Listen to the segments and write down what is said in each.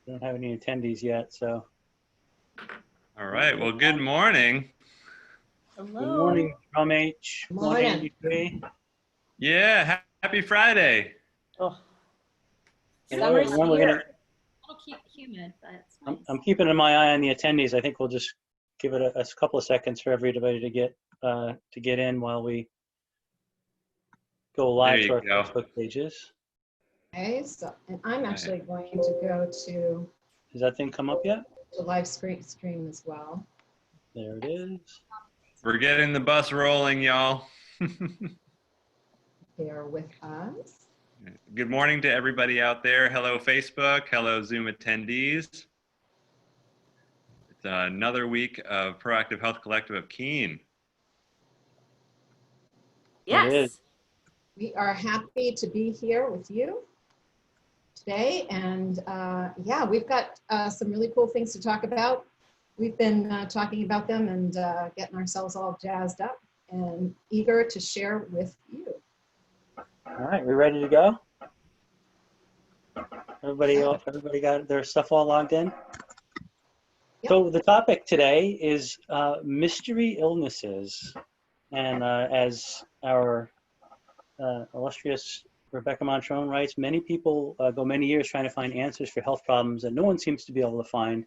We don't have any attendees yet, so. All right. Well, good morning. Hello. Good morning, Drum H Morning. 183. Yeah. Happy Friday. Oh, Hello, summer's everyone. We're here. gonna, A little humid, but it's nice. I'm keeping my eye on the attendees. I think we'll just give it a couple of seconds for everybody to get in while we go live There to you our go. Facebook pages. Okay, so, and I'm actually going to go to Has that thing come up yet? the live stream as well. There it is. We're getting the bus rolling, y'all. Bear with us. Good morning to everybody out there. Hello, Facebook. Hello, Zoom attendees. It's another week of Proactive Health Collective of Keene. It is. Yes. We are happy to be here with you today. And yeah, we've got some really cool things to talk about. We've been talking about them and getting ourselves all jazzed up and eager to share with you. All right, we ready to go? Everybody got their stuff all logged in? Yep. So the topic today is mystery illnesses. And as our illustrious Rebecca Montrone writes, many people go many years trying to find answers for health problems that no one seems to be able to find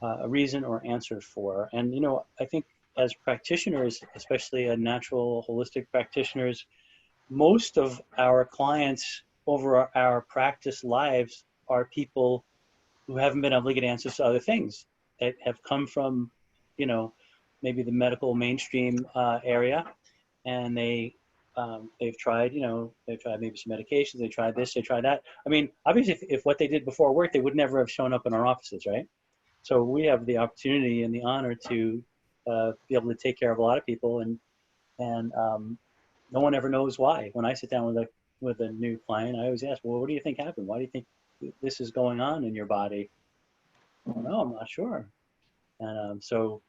a reason or answer for. And, you know, I think as practitioners, especially natural holistic practitioners, most of our clients over our practice lives are people who haven't been able to get answers to other things that have come from, you know, maybe the medical mainstream area, and they've tried, you know, they've tried maybe some medications, they tried this, they tried that. I mean, obviously, if what they did before work, they would never have shown up in our offices, right? So we have the opportunity and the honor to be able to take care of a lot of people, and no one ever knows why. When I sit down with a new client, I always ask, well, what do you think happened? Why do you think this is going on in your body? Well, no, I'm not sure. And so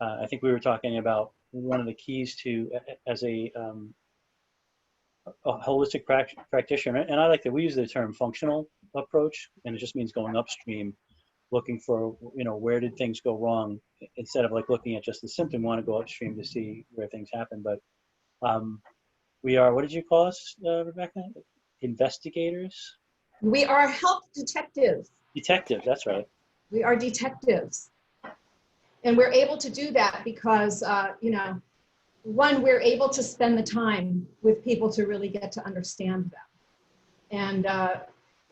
I think we were talking about one of the keys to, as a holistic practitioner, and I like that we use the term functional approach, and it just means going upstream, looking for, you know, where did things go wrong, instead of like looking at just the symptom. We want to go upstream to see where things happen. But we are, what did you call us, Rebecca? Investigators? We are health detectives. Detectives, that's right. We are detectives. And we're able to do that because, you know, one, we're able to spend the time with people to really get to understand them.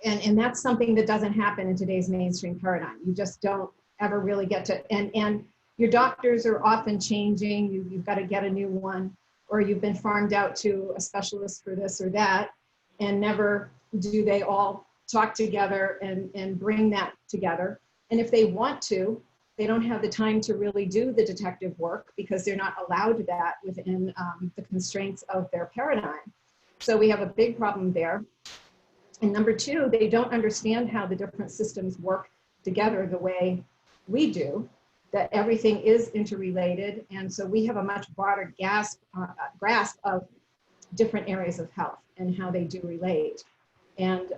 And that's something that doesn't happen in today's mainstream paradigm. You just don't ever really get to, and your doctors are often changing. You've got to get a new one, or you've been farmed out to a specialist for this or that, and never do they all talk together and bring that together. And if they want to, they don't have the time to really do the detective work because they're not allowed that within the constraints of their paradigm. So we have a big problem there. And number two, they don't understand how the different systems work together the way we do, that everything is interrelated. And so we have a much broader grasp of different areas of health and how they do relate. And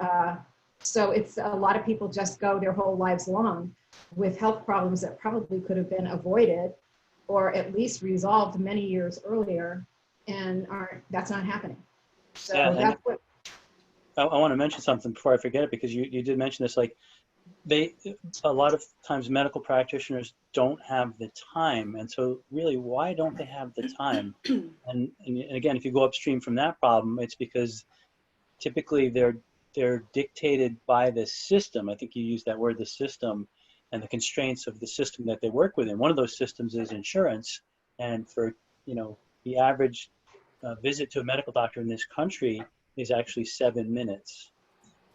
so it's a lot of people just go their whole lives long with health problems that probably could have been avoided or at least resolved many years earlier, and that's not happening. So Yeah, that's what I want to mention something before I forget it, because you did mention this. Like, a lot of times medical practitioners don't have the time, and so really, why don't they have the time? And again, if you go upstream from that problem, it's because typically they're dictated by the system. I think you used that word, the system, and the constraints of the system that they work within. One of those systems is insurance, and for, you know, the average visit to a medical doctor in this country is actually 7 minutes.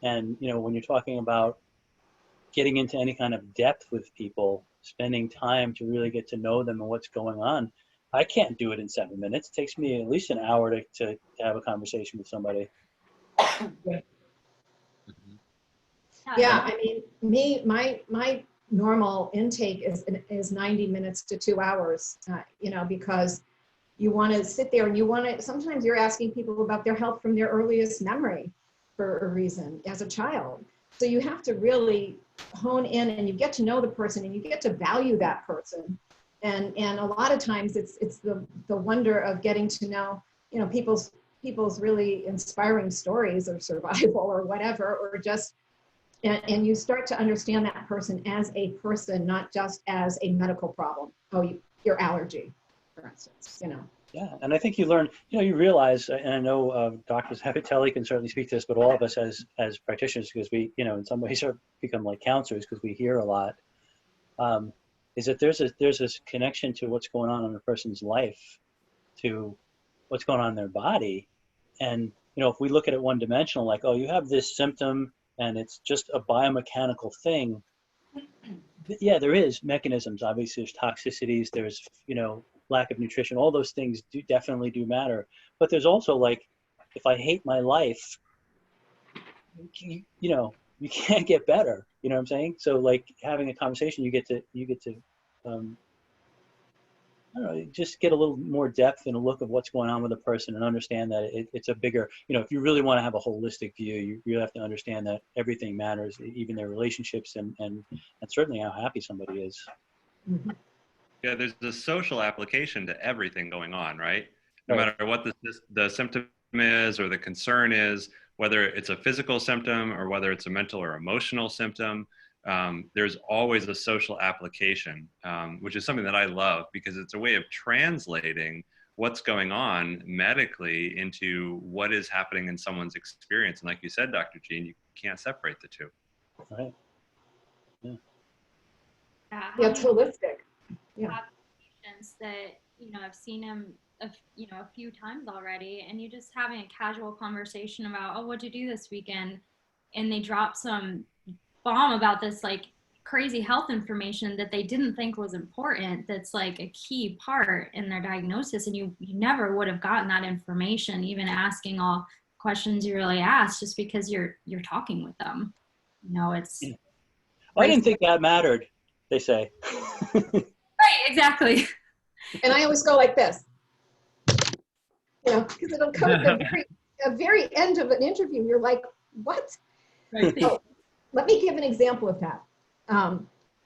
And, you know, when you're talking about getting into any kind of depth with people, spending time to really get to know them and what's going on, I can't do it in 7 minutes. It takes me at least an hour to have a conversation with somebody. Yeah, I mean, my normal intake is 90 minutes to 2 hours, you know, because you want to sit there and you want to, sometimes you're asking people about their health from their earliest memory for a reason as a child. So you have to really hone in, and you get to know the person, and you get to value that person. And a lot of times it's the wonder of getting to know, you know, people's really inspiring stories of survival or whatever, or just, and you start to understand that person as a person, not just as a medical problem. Oh, your allergy, for instance, you know. Yeah, and I think you learn, you know, you realize, and I know Dr. Zavitelli can certainly speak to this, but all of us as practitioners, because we, you know, in some ways are become like counselors because we hear a lot, is that there's this connection to what's going on in a person's life, to what's going on in their body. And, you know, if we look at it one dimensional, like, oh, you have this symptom and it's just a biomechanical thing. Yeah, there is mechanisms. Obviously, there's toxicities, there's, you know, lack of nutrition, all those things definitely do matter. But there's also, like, if I hate my life, you know, you can't get better. You know what I'm saying? So, like, having a conversation, you get to I don't know, just get a little more depth and a look of what's going on with a person, and understand that it's a bigger, you know, if you really want to have a holistic view, you have to understand that everything matters, even their relationships, and certainly how happy somebody is. Mm-hmm. Yeah, there's a social application to everything going on, right? No Right. matter what the symptom is or the concern is, whether it's a physical symptom or whether it's a mental or emotional symptom, there's always a social application, which is something that I love, because it's a way of translating what's going on medically into what is happening in someone's experience. And like you said, Dr. Jean, you can't separate the two. Right. Yeah, Yeah, it's holistic. Yeah. have patients that, you know, I've seen him you know, a few times already, and you're just having a casual conversation about, oh, what'd you do this weekend? And they drop some bomb about this like crazy health information that they didn't think was important, that's like a key part in their diagnosis, and you never would have gotten that information even asking all questions you really asked, just because you're talking with them. You know, it's I didn't think that mattered, they say. right, exactly. And I always go like this, you know, because it'll come at the very end of an interview. You're like, what? Right. So let me give an example of that.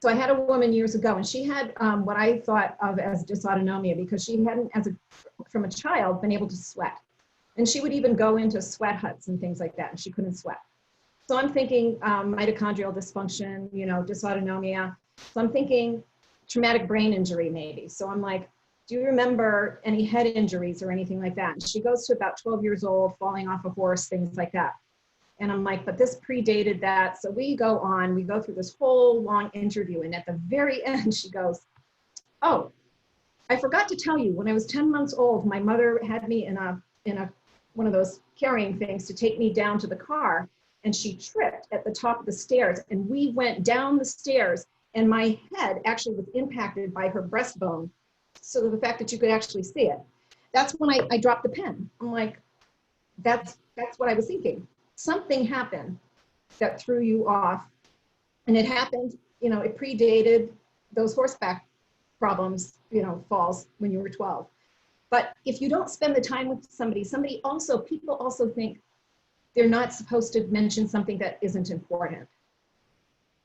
So I had a woman years ago, and she had what I thought of as dysautonomia, because she hadn't, from a child, been able to sweat. And she would even go into sweat huts and things like that, and she couldn't sweat. So I'm thinking mitochondrial dysfunction, you know, dysautonomia. So I'm thinking traumatic brain injury maybe. So I'm like, do you remember any head injuries or anything like that? And she goes to about 12 years old, falling off a horse, things like that. And I'm like, but this predated that. So we go through this whole long interview. And at the very end, she goes, oh, I forgot to tell you, when I was 10 months old, my mother had me in a one of those carrying things to take me down to the car. And she tripped at the top of the stairs. And we went down the stairs, and my head actually was impacted by her breastbone. So the fact that you could actually see it. That's when I dropped the pen. I'm like, that's what I was thinking. Something happened that threw you off, and it happened, you know, it predated those horseback problems, you know, falls when you were 12. But if you don't spend the time with somebody people also think they're not supposed to mention something that isn't important,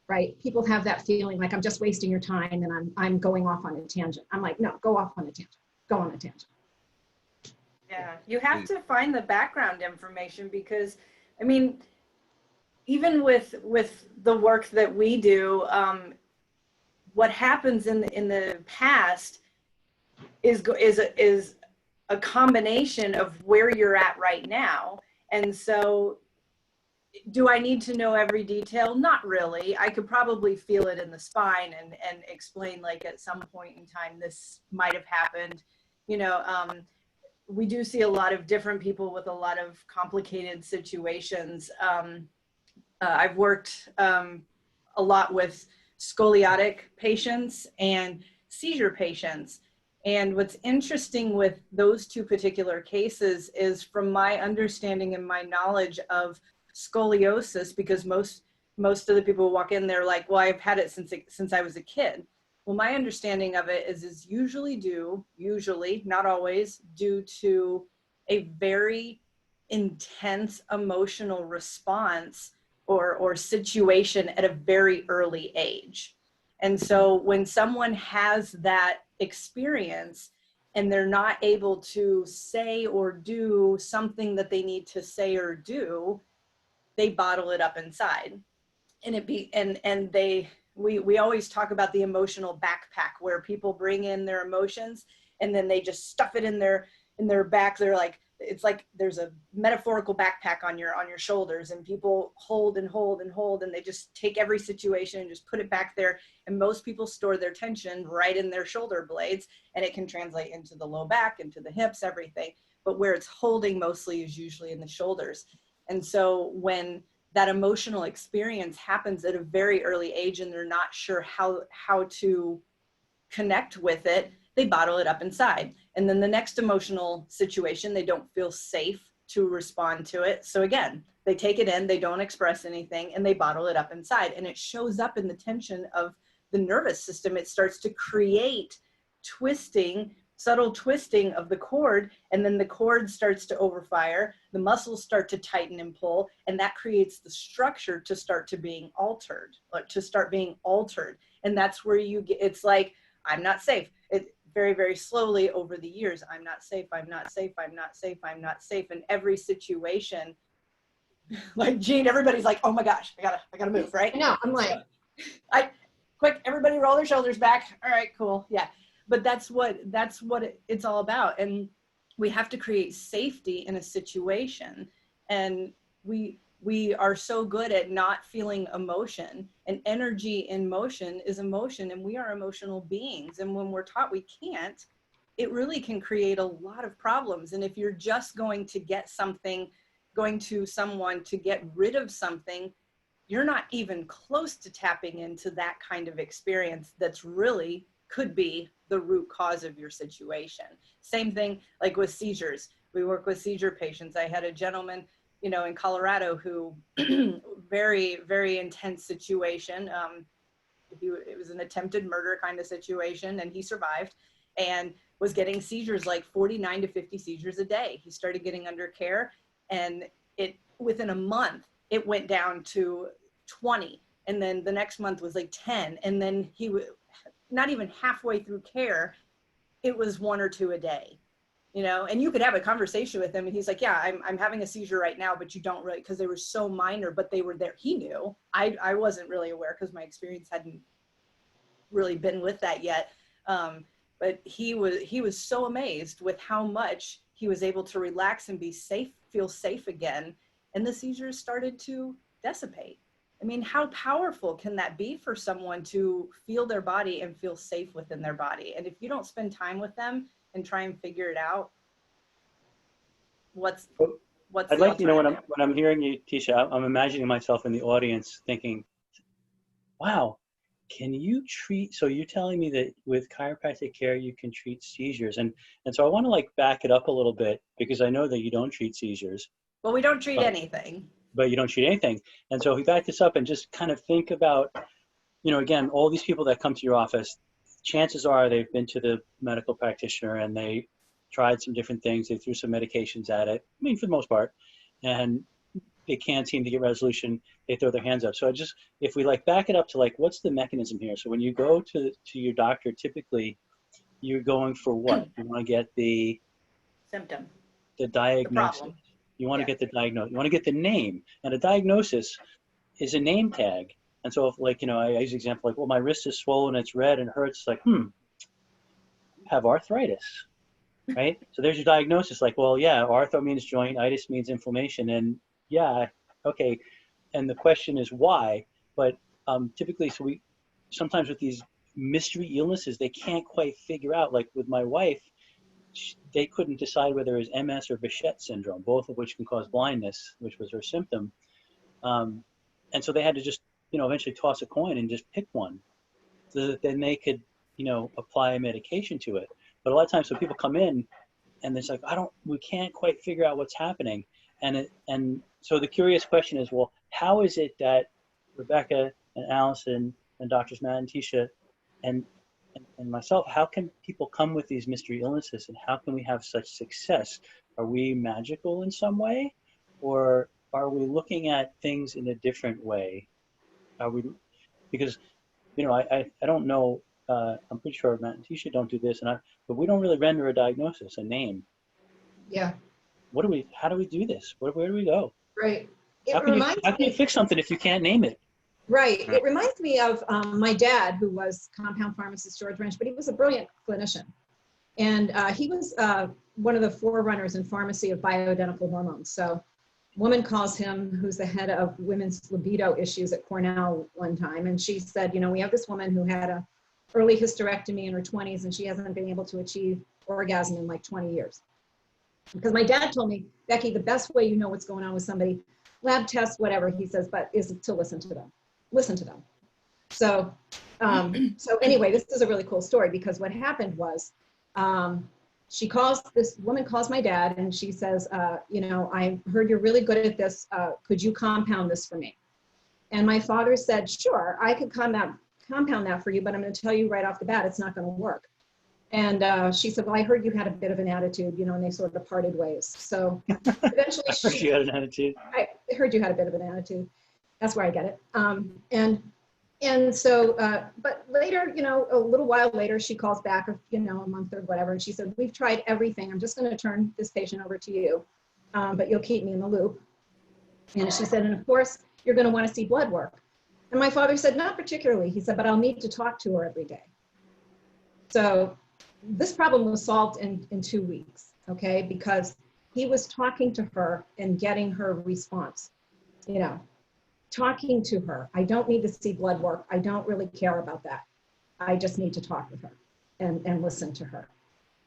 right? People have that feeling like, I'm just wasting your time and I'm going off on a tangent. I'm like, no, go off on a tangent, go on a tangent. Yeah, you have to find the background information, because I mean, even with the work that we do, what happens in the past is a combination of where you're at right now. And so, do I need to know every detail? Not really. I could probably feel it in the spine and explain, like, at some point in time this might have happened. You know, we do see a lot of different people with a lot of complicated situations. I've worked a lot with scoliotic patients and seizure patients. And what's interesting with those two particular cases is, from my understanding and my knowledge of scoliosis, because most of the people who walk in, they're like, well, I've had it since I was a kid. Well, my understanding of it is usually, not always, due to a very intense emotional response or situation at a very early age. And so when someone has that experience and they're not able to say or do something that they need to say or do, they bottle it up inside. And we always talk about the emotional backpack, where people bring in their emotions and then they just stuff it in their back. They're like, it's like there's a metaphorical backpack on your shoulders, and people hold and hold and hold, and they just take every situation and just put it back there. And most people store their tension right in their shoulder blades, and it can translate into the low back, into the hips, everything. But where it's holding mostly is usually in the shoulders. And so when that emotional experience happens at a very early age and they're not sure how to connect with it, they bottle it up inside. And then the next emotional situation, they don't feel safe to respond to it. So again, they take it in, they don't express anything, and they bottle it up inside. And it shows up in the tension of the nervous system. It starts to create twisting, subtle twisting of the cord, and then the cord starts to overfire, the muscles start to tighten and pull, and that creates the structure to start being altered. And that's where you get, it's like, I'm not safe. It very, very slowly over the years, I'm not safe, I'm not safe, I'm not safe, I'm not safe. In every situation, like Jean, everybody's like, oh my gosh, I gotta move, right? I know, I'm like, Quick, everybody roll their shoulders back. All right, cool, yeah. But that's what it's all about. And we have to create safety in a situation. And we are so good at not feeling emotion, and energy in motion is emotion, and we are emotional beings. And when we're taught we can't, it really can create a lot of problems. And if you're just going to get something, going to someone to get rid of something, you're not even close to tapping into that kind of experience that's really could be the root cause of your situation. Same thing like with seizures. We work with seizure patients. I had a gentleman, in Colorado who very, very intense situation. It was an attempted murder kind of situation, and he survived and was getting seizures, like 49 to 50 seizures a day. He started getting under care, and within a month, it went down to 20. And then the next month was like 10. And then he was not even halfway through care, it was 1 or 2 a day. And you could have a conversation with him and he's like, yeah, I'm having a seizure right now, but you don't really, because they were so minor, but they were there. He knew. I wasn't really aware because my experience hadn't really been with that yet. But he was so amazed with how much he was able to relax and be safe, feel safe again. And the seizures started to dissipate. I mean, how powerful can that be for someone to feel their body and feel safe within their body? And if you don't spend time with them and try and figure it out, what's I'd like, when I'm hearing you, Tisha, I'm imagining myself in the audience thinking, wow, can you treat, so you're telling me that with chiropractic care, you can treat seizures. And so I want to back it up a little bit, because I know that you don't treat seizures. Well, we don't treat anything. But you don't treat anything. And so if we back this up and just kind of think about, again, all these people that come to your office, chances are they've been to the medical practitioner and they tried some different things. They threw some medications at it, for the most part, and they can't seem to get resolution. They throw their hands up. So if we back it up to what's the mechanism here? So when you go to your doctor, typically you're going for what? You want to get the symptom, the diagnosis. You want to get the diagnosis. You want to get the name. And a diagnosis is a name tag. And so if I use an example well, my wrist is swollen, it's red and hurts. It's you have arthritis, right? So there's your diagnosis. Well, yeah, arthro means joint, itis means inflammation. And yeah, okay. And the question is why? But typically, sometimes with these mystery illnesses, they can't quite figure out, with my wife, they couldn't decide whether it was MS or Behçet syndrome, both of which can cause blindness, which was her symptom. And so they had to just, eventually toss a coin and just pick one, so that then they could, apply a medication to it. But a lot of times, so people come in and it's we can't quite figure out what's happening. And so the curious question is, well, how is it that Rebecca and Allison and Doctors Matt and Tisha and myself, how can people come with these mystery illnesses, and how can we have such success? Are we magical in some way, or are we looking at things in a different way? Are we, because, you know, I don't know, I'm pretty sure Matt and Tisha don't do this, but we don't really render a diagnosis, a name. Yeah, How do we do this? Where do we go? right. How It can reminds you me, fix something if you can't name it? right. It reminds me of my dad, who was compound pharmacist George Wrench, but he was a brilliant clinician. And he was one of the forerunners in pharmacy of bioidentical hormones. So a woman calls him, who's the head of women's libido issues at Cornell one time. And she said, you know, we have this woman who had a early hysterectomy in her 20s, and she hasn't been able to achieve orgasm in like 20 years. Because my dad told me, Becky, the best way you know what's going on with somebody, lab tests, whatever, he says, but is to listen to them. Listen to them. So, so anyway, this is a really cool story, because what happened was, this woman calls my dad and she says, you know, I heard you're really good at this. Could you compound this for me? And my father said, sure, I could compound that for you, but I'm going to tell you right off the bat, it's not going to work. And she said, well, I heard you had a bit of an attitude, you know, and they sort of parted ways. So eventually I heard you had an attitude. I heard you had a bit of an attitude. That's where I get it. And so, but later, you know, a little while later, she calls back, you know, a month or whatever. And she said, we've tried everything. I'm just going to turn this patient over to you, but you'll keep me in the loop. And she said, and of course, you're going to want to see blood work. And my father said, not particularly. He said, but I'll need to talk to her every day. So this problem was solved in 2 weeks, okay? Because he was talking to her and getting her response, you know. Talking to her. I don't need to see blood work. I don't really care about that. I just need to talk with her and listen to her.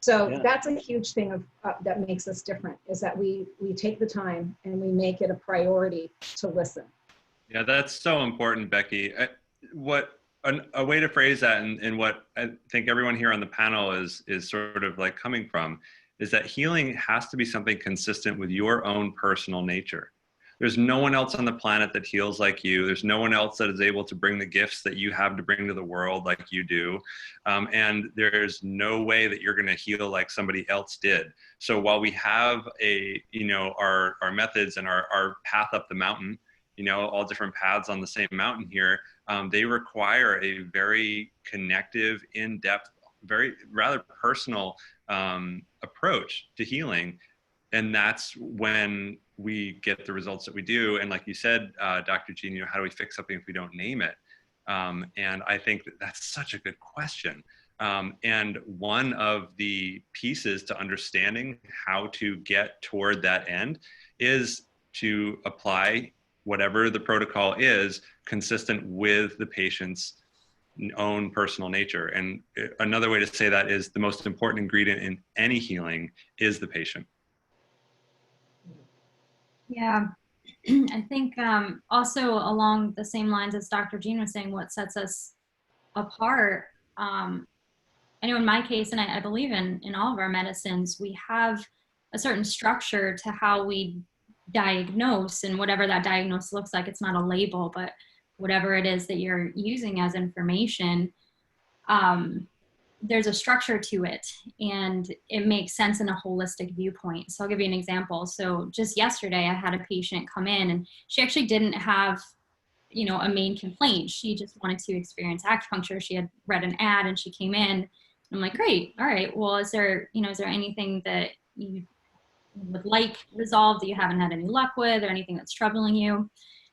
So Yeah. that's a huge thing of that makes us different, is that we take the time and we make it a priority to listen. Yeah, that's so important, Becky. A way to phrase that, and what I think everyone here on the panel is sort of like coming from, is that healing has to be something consistent with your own personal nature. There's no one else on the planet that heals like you. There's no one else that is able to bring the gifts that you have to bring to the world like you do. And there's no way that you're going to heal like somebody else did. So while we have our methods and our path up the mountain, you know, all different paths on the same mountain here, they require a very connective, in-depth, very rather personal approach to healing. And that's when we get the results that we do. And like you said, Dr. Jean, you know, how do we fix something if we don't name it? And I think that's such a good question. And one of the pieces to understanding how to get toward that end is to apply whatever the protocol is consistent with the patient's own personal nature. And another way to say that is the most important ingredient in any healing is the patient. Yeah, I think also along the same lines as Dr. Jean was saying, what sets us apart, I know in my case, and I believe in all of our medicines, we have a certain structure to how we diagnose, and whatever that diagnosis looks like, it's not a label, but whatever it is that you're using as information, there's a structure to it, and it makes sense in a holistic viewpoint. So I'll give you an example. So just yesterday, I had a patient come in, and she actually didn't have, you know, a main complaint. She just wanted to experience acupuncture. She had read an ad and she came in. I'm like, great. All right. Well, is there anything that you would like resolved that you haven't had any luck with, or anything that's troubling you?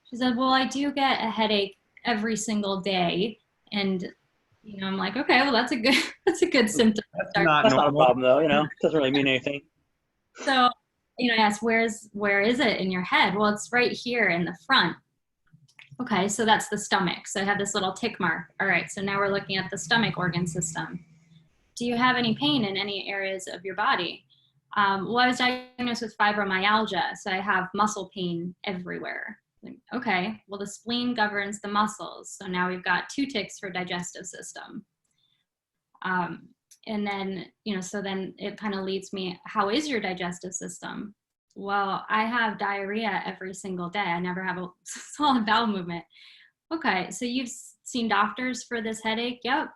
She said, well, I do get a headache every single day. And you know, I'm like, okay, well, that's a good symptom. That's That's not a problem though, you know, it doesn't really mean anything. So, you know, I asked, where is it in your head? Well, it's right here in the front. Okay, so that's the stomach. So I have this little tick mark. All right, so now we're looking at the stomach organ system. Do you have any pain in any areas of your body? Well, I was diagnosed with fibromyalgia, so I have muscle pain everywhere. Like, okay, well, the spleen governs the muscles. So now we've got 2 ticks for digestive system. And then, you know, so then it kind of leads me, how is your digestive system? Well, I have diarrhea every single day. I never have a solid bowel movement. Okay, so you've seen doctors for this headache? Yep.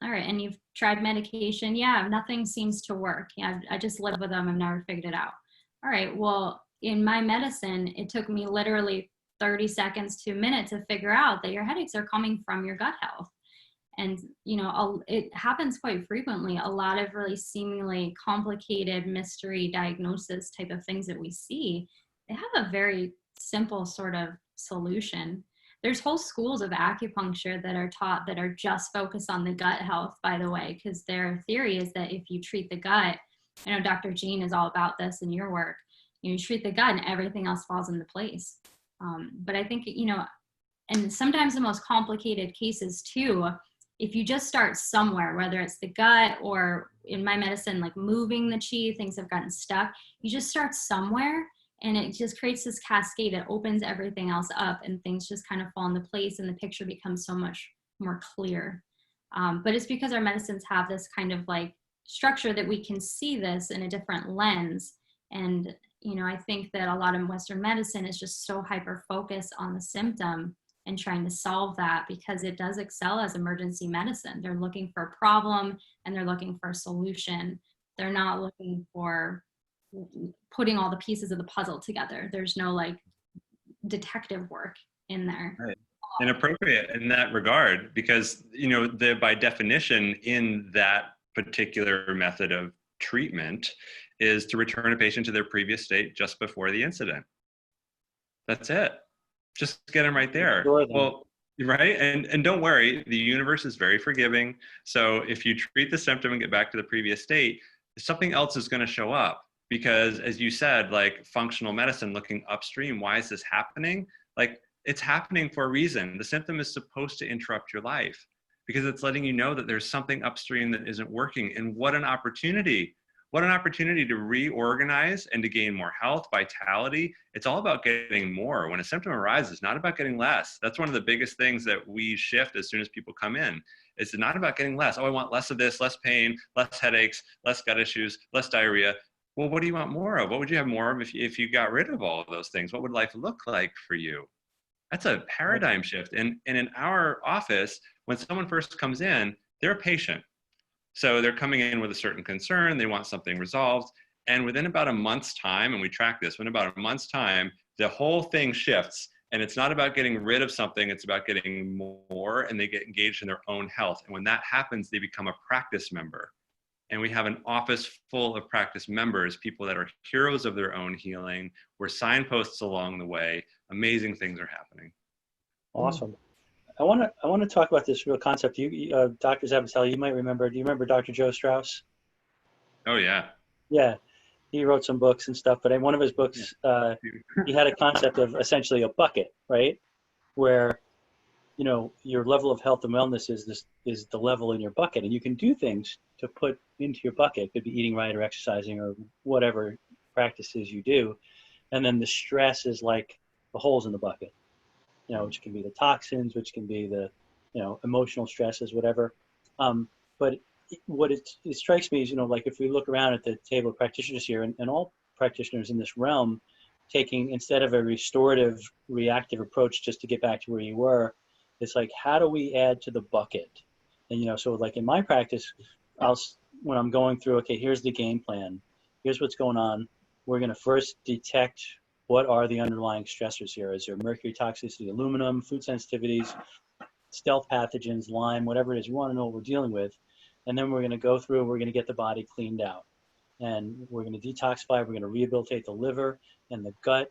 All right, and you've tried medication? Yeah, nothing seems to work. Yeah, I just live with them. I've never figured it out. All right, well, in my medicine, it took me literally 30 seconds to a minute to figure out that your headaches are coming from your gut health. And, you know, it happens quite frequently. A lot of really seemingly complicated mystery diagnosis type of things that we see, they have a very simple sort of solution. There's whole schools of acupuncture that are taught that are just focused on the gut health, by the way, because their theory is that if you treat the gut, I know Dr. Jean is all about this in your work, you treat the gut and everything else falls into place. But I think, you know, and sometimes the most complicated cases too, if you just start somewhere, whether it's the gut or in my medicine, like moving the chi, things have gotten stuck, you just start somewhere and it just creates this cascade that opens everything else up and things just kind of fall into place and the picture becomes so much more clear. But it's because our medicines have this kind of like structure that we can see this in a different lens. And, you know, I think that a lot of Western medicine is just so hyper focused on the symptom and trying to solve that because it does excel as emergency medicine. They're looking for a problem and they're looking for a solution. They're not looking for putting all the pieces of the puzzle together. There's no like detective work in there. Right. Inappropriate in that regard because, you know, by definition in that particular method of treatment is to return a patient to their previous state just before the incident. That's it. Just get them right there. Well, right? And don't worry, the universe is very forgiving. So if you treat the symptom and get back to the previous state, something else is going to show up. Because as you said, like functional medicine, looking upstream, why is this happening? Like it's happening for a reason. The symptom is supposed to interrupt your life because it's letting you know that there's something upstream that isn't working. And what an opportunity. What an opportunity to reorganize and to gain more health, vitality. It's all about getting more. When a symptom arises, it's not about getting less. That's one of the biggest things that we shift as soon as people come in. It's not about getting less. Oh, I want less of this, less pain, less headaches, less gut issues, less diarrhea. Well, what do you want more of? What would you have more of if you got rid of all of those things? What would life look like for you? That's a paradigm shift. And in our office, when someone first comes in, they're a patient. So they're coming in with a certain concern, they want something resolved. And within about a month's time, and we track this, within about a month's time, the whole thing shifts. And it's not about getting rid of something, it's about getting more, and they get engaged in their own health. And when that happens, they become a practice member. And we have an office full of practice members, people that are heroes of their own healing. We're signposts along the way. Amazing things are happening. Awesome. I want to talk about this real concept. You, Dr. Zavatelli, you might remember. Do you remember Dr. Joe Strauss? Oh yeah. Yeah, he wrote some books and stuff. But in one of his books, he had a concept of essentially a bucket, right? Where, you know, your level of health and wellness is the level in your bucket, and you can do things to put into your bucket. It could be eating right or exercising or whatever practices you do, and then the stress is like the holes in the bucket. You know, which can be the toxins, which can be the, you know, emotional stresses, whatever. But what it strikes me is, you know, like if we look around at the table of practitioners here, and all practitioners in this realm taking, instead of a restorative, reactive approach just to get back to where you were, it's like, how do we add to the bucket? And, you know, so like in my practice, when I'm going through, okay, here's the game plan. Here's what's going on. We're going to first detect what are the underlying stressors here. Is there mercury toxicity, aluminum, food sensitivities, stealth pathogens, Lyme, whatever it is. We want to know what we're dealing with. And then we're going to go through, we're going to get the body cleaned out. And we're going to detoxify, we're going to rehabilitate the liver and the gut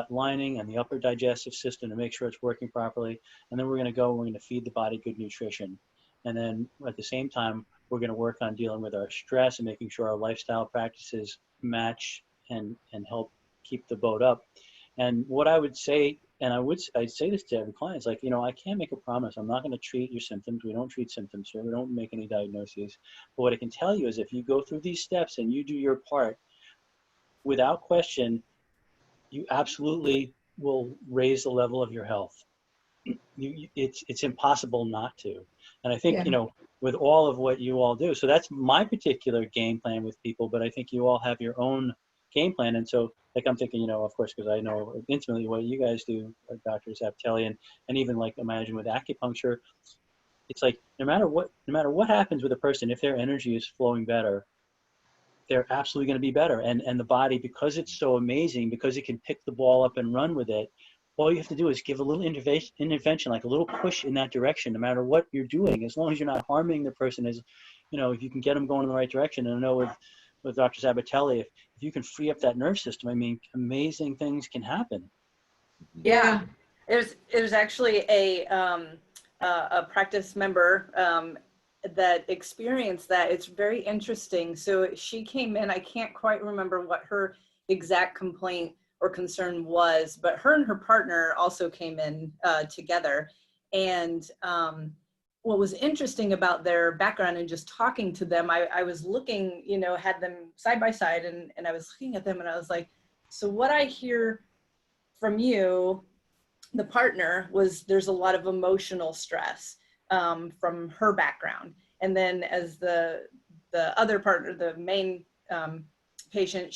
lining and the upper digestive system to make sure it's working properly. And then we're going to go, we're going to feed the body good nutrition. And then at the same time, we're going to work on dealing with our stress and making sure our lifestyle practices match and help keep the boat up. And what I would say, and I'd say this to every client, it's like, you know, I can't make a promise. I'm not going to treat your symptoms. We don't treat symptoms here. We don't make any diagnoses. But what I can tell you is if you go through these steps and you do your part, without question, you absolutely will raise the level of your health. It's impossible not to. And I think, you know, with all of what you all do, so that's my particular game plan with people, but I think you all have your own game plan. And so, like, I'm thinking, you know, of course, because I know intimately what you guys do, Dr. Zavatelli, and even like imagine with acupuncture, it's like no matter what happens with a person, if their energy is flowing better, they're absolutely going to be better. And the body, because it's so amazing, because it can pick the ball up and run with it, all you have to do is give a little intervention, like a little push in that direction, no matter what you're doing, as long as you're not harming the person. Is, if you can get them going in the right direction. And I know with Dr. Sabatelli, if you can free up that nerve system, I mean, amazing things can happen. Yeah. There's actually a practice member that experienced that. It's very interesting. So she came in, I can't quite remember what her exact complaint or concern was, but her and her partner also came in together. And what was interesting about their background and just talking to them, I was looking, had them side by side, and I was looking at them and I was like, so what I hear from you, the partner, was there's a lot of emotional stress from her background. And then as the other partner, the main patient,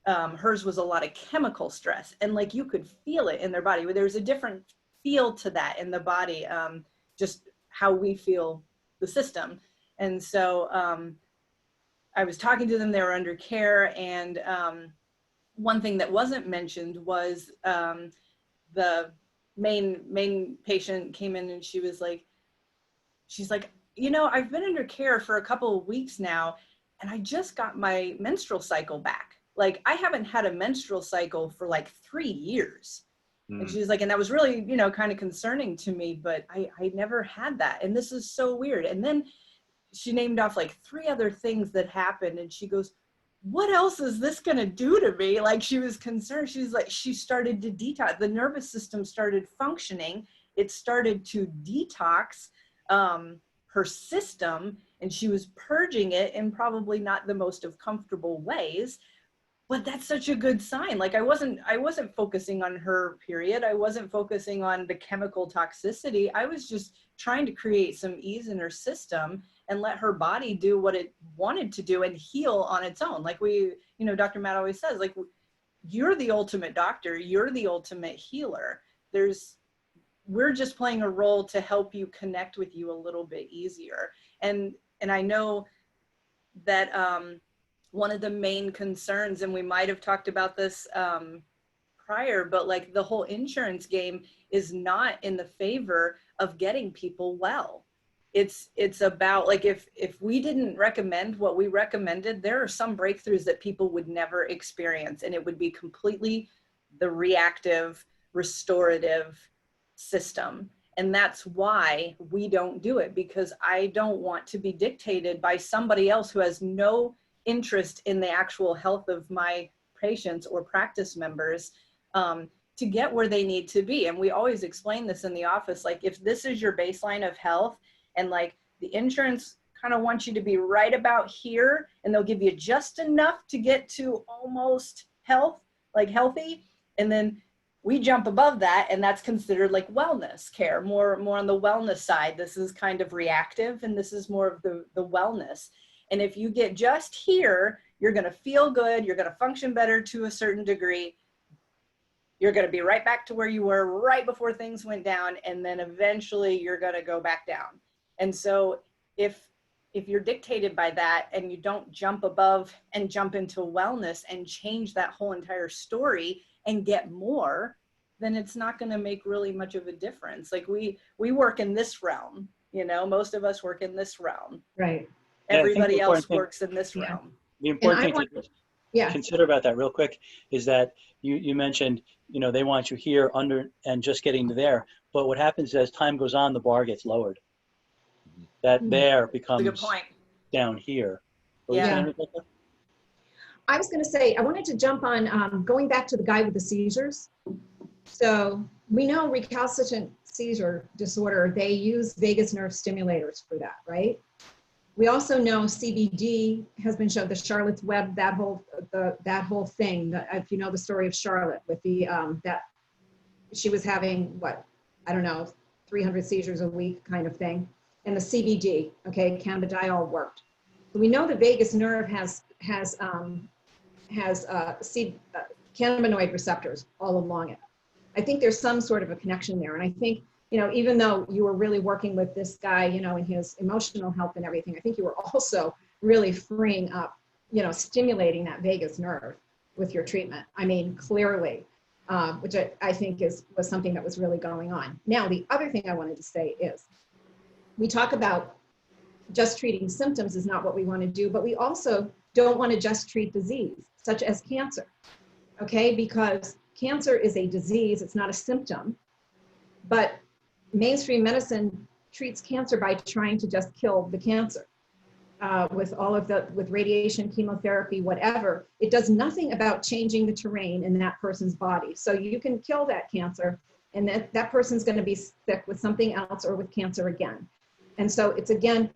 hers was a lot of chemical stress, and like you could feel it in their body. There was a different feel to that in the body, just how we feel the system. And so I was talking to them, they were under care, and one thing that wasn't mentioned was the main patient came in and she's like, I've been under care for a couple of weeks now, and I just got my menstrual cycle back. Like, I haven't had a menstrual cycle for like 3 years. And she's like, and that was really, kind of concerning to me, but I never had that. And this is so weird. And then she named off like 3 other things that happened. And she goes, what else is this going to do to me? Like, she was concerned. She's like, she started to detox. The nervous system started functioning. It started to detox her system, and she was purging it in probably not the most of comfortable ways. But that's such a good sign. Like, I wasn't focusing on her period. I wasn't focusing on the chemical toxicity. I was just trying to create some ease in her system and let her body do what it wanted to do and heal on its own. Like Dr. Matt always says, like, you're the ultimate doctor. You're the ultimate healer. We're just playing a role to help you connect with you a little bit easier. And I know that, one of the main concerns, and we might have talked about this prior, but like the whole insurance game is not in the favor of getting people well. It's about, like, if we didn't recommend what we recommended, there are some breakthroughs that people would never experience, and it would be completely the reactive, restorative system. And that's why we don't do it, because I don't want to be dictated by somebody else who has no interest in the actual health of my patients or practice members to get where they need to be. And we always explain this in the office, like, if this is your baseline of health, and like the insurance kind of wants you to be right about here, and they'll give you just enough to get to almost healthy, and then we jump above that, and that's considered like wellness care, more on the wellness side. This is kind of reactive, and this is more of the wellness. And if you get just here, you're going to feel good. You're going to function better to a certain degree. You're going to be right back to where you were right before things went down. And then eventually you're going to go back down. And so if you're dictated by that, and you don't jump above and jump into wellness and change that whole entire story and get more, then it's not going to make really much of a difference. Like, we work in this realm, most of us work in this realm. Right. Everybody else works in this realm. The important thing to consider about that real quick is that you mentioned, they want you here under and just getting to there. But what happens as time goes on, the bar gets lowered. That there becomes That's a good point. Down here. Yeah. I was going to say, I wanted to jump on going back to the guy with the seizures. So we know recalcitrant seizure disorder, they use vagus nerve stimulators for that, right? We also know CBD has been shown, the Charlotte's Web, that whole thing. If you know the story of Charlotte with the that she was having 300 seizures a week kind of thing, and the CBD, okay, cannabidiol worked. So we know the vagus nerve has cannabinoid receptors all along it. I think there's some sort of a connection there, and I think, even though you were really working with this guy, in his emotional health and everything, I think you were also really freeing up stimulating that vagus nerve with your treatment. I mean, clearly, which I think was something that was really going on. Now, the other thing I wanted to say is, we talk about just treating symptoms is not what we want to do, but we also don't want to just treat disease, such as cancer, okay? Because cancer is a disease, it's not a symptom, but mainstream medicine treats cancer by trying to just kill the cancer. With radiation, chemotherapy, whatever, it does nothing about changing the terrain in that person's body. So you can kill that cancer, and that person's going to be sick with something else or with cancer again. And so it's, again,